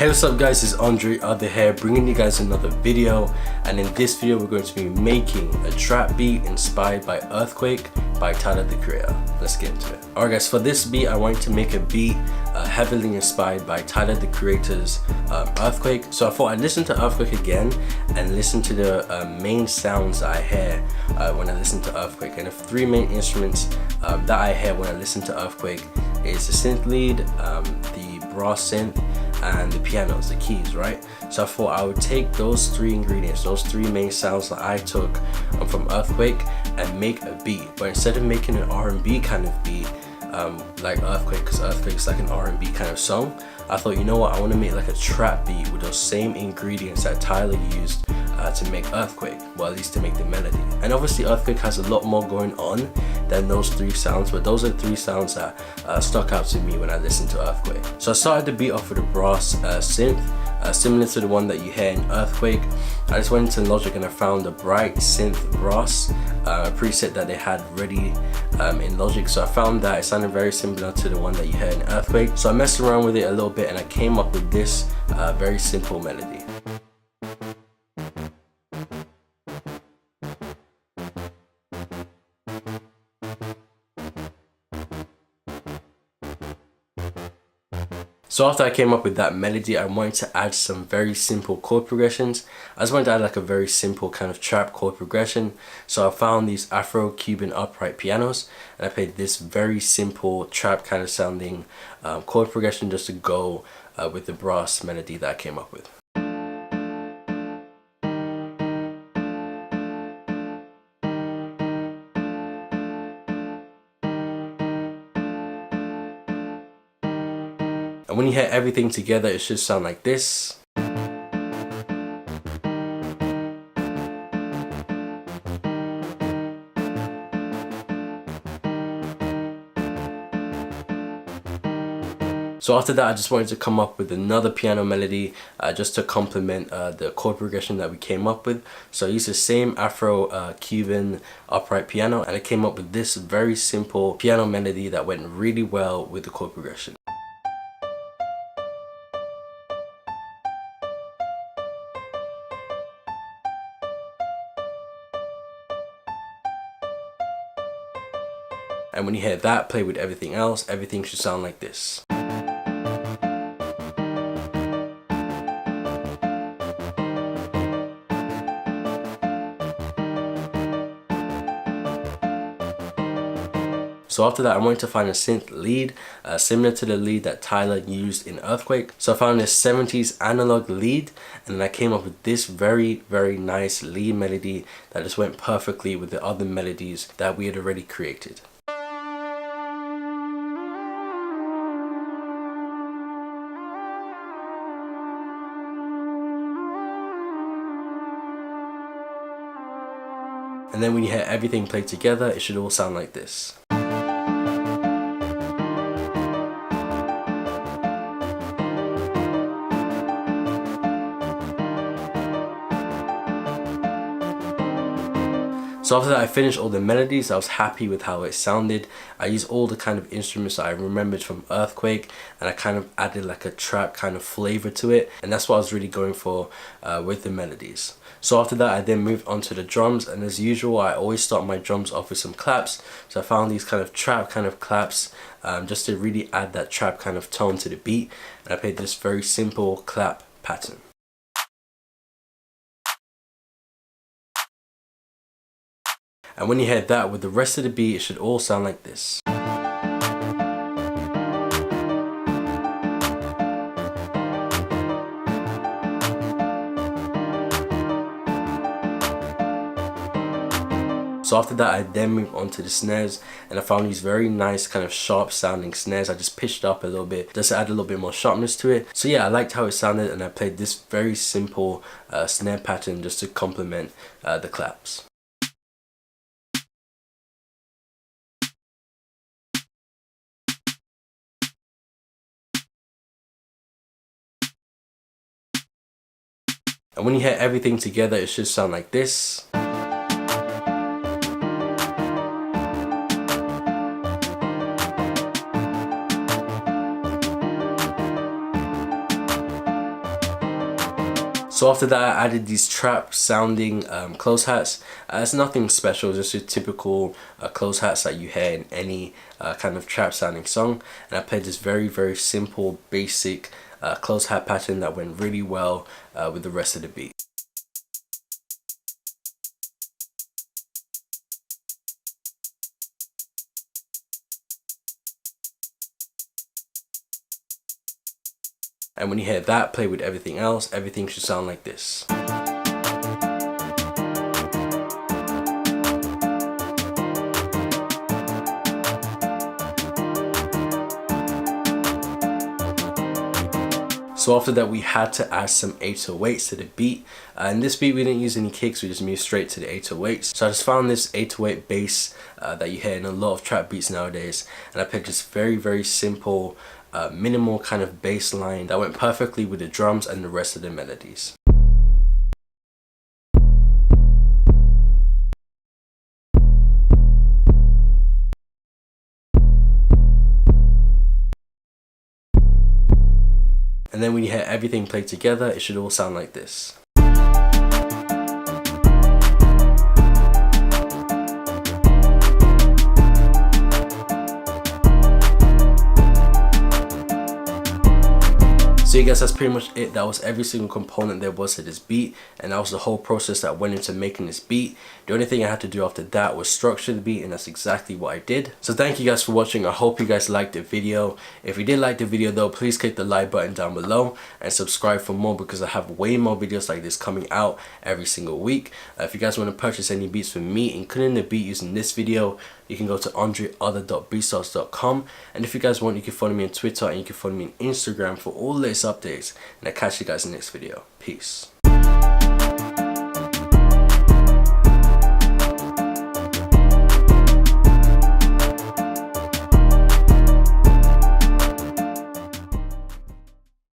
Hey, what's up guys, it's AndreOth here bringing you guys another video, and in this video we're going to be making a trap beat inspired by Earfquake by Tyler the Creator. Let's get into it. Alright guys, for this beat I wanted to make a beat heavily inspired by Tyler the Creator's Earfquake. So I thought I'd listen to Earfquake again and listen to the main sounds that I hear when I listen to Earfquake. And the three main instruments that I hear when I listen to Earfquake is the synth lead, the brass synth, and the pianos, the keys, right? So I thought I would take those three ingredients, those three main sounds that I took from Earfquake and make a beat. But instead of making an R&B kind of beat like Earfquake, because Earfquake's like an R&B kind of song, I thought, you know what, I want to make like a trap beat with those same ingredients that Tyler used to make Earfquake, well, at least to make the melody. And obviously Earfquake has a lot more going on than those three sounds, but those are three sounds that stuck out to me when I listened to Earfquake. So I started the beat off with a brass synth, similar to the one that you hear in Earfquake. I just went into Logic and I found a bright synth brass preset that they had ready in Logic. So I found that it sounded very similar to the one that you hear in Earfquake. So I messed around with it a little bit and I came up with this very simple melody. So after I came up with that melody, I wanted to add some very simple chord progressions. I just wanted to add like a very simple kind of trap chord progression. So I found these Afro Cuban upright pianos and I played this very simple trap kind of sounding chord progression just to go with the brass melody that I came up with. And when you hear everything together, it should sound like this. So after that, I just wanted to come up with another piano melody just to complement the chord progression that we came up with. So I used the same Afro Cuban upright piano and I came up with this very simple piano melody that went really well with the chord progression. And when you hear that play with everything else, everything should sound like this. So after that, I wanted to find a synth lead similar to the lead that Tyler used in Earfquake. So I found this 70s analog lead and then I came up with this very nice lead melody that just went perfectly with the other melodies that we had already created. And then when you hear everything played together, it should all sound like this. So after that, I finished all the melodies. I was happy with how it sounded. I used all the kind of instruments that I remembered from Earfquake and I kind of added like a trap kind of flavor to it, and that's what I was really going for with the melodies. So after that, I then moved on to the drums, and as usual I always start my drums off with some claps. So I found these kind of trap kind of claps just to really add that trap kind of tone to the beat, and I played this very simple clap pattern. And when you hear that with the rest of the beat, it should all sound like this. So after that, I then moved on to the snares and I found these very nice kind of sharp sounding snares. I just pitched up a little bit just to add a little bit more sharpness to it. So yeah, I liked how it sounded and I played this very simple snare pattern just to complement the claps. And when you hear everything together, it should sound like this. So after that, I added these trap sounding close hats. It's nothing special, just your typical close hats that you hear in any kind of trap sounding song. And I played this very simple, basic close hat pattern that went really well with the rest of the beat. And when you hear that play with everything else, everything should sound like this. So after that, we had to add some 808s to the beat. In this beat, we didn't use any kicks, we just moved straight to the 808s. So I just found this 808 bass that you hear in a lot of trap beats nowadays. And I picked this very simple, minimal kind of bass line that went perfectly with the drums and the rest of the melodies. And then when you hear everything played together, it should all sound like this. So you guys, that's pretty much it. That was every single component there was to this beat, and that was the whole process that went into making this beat. The only thing I had to do after that was structure the beat, and that's exactly what I did. So thank you guys for watching. I hope you guys liked the video. If you did like the video though, please click the like button down below and subscribe for more, because I have way more videos like this coming out every single week. If you guys want to purchase any beats from me, including the beat using this video, you can go to AndreOth.BRYSON.com. And if you guys want, you can follow me on Twitter and you can follow me on Instagram for all the latest updates. And I'll catch you guys in the next video. Peace.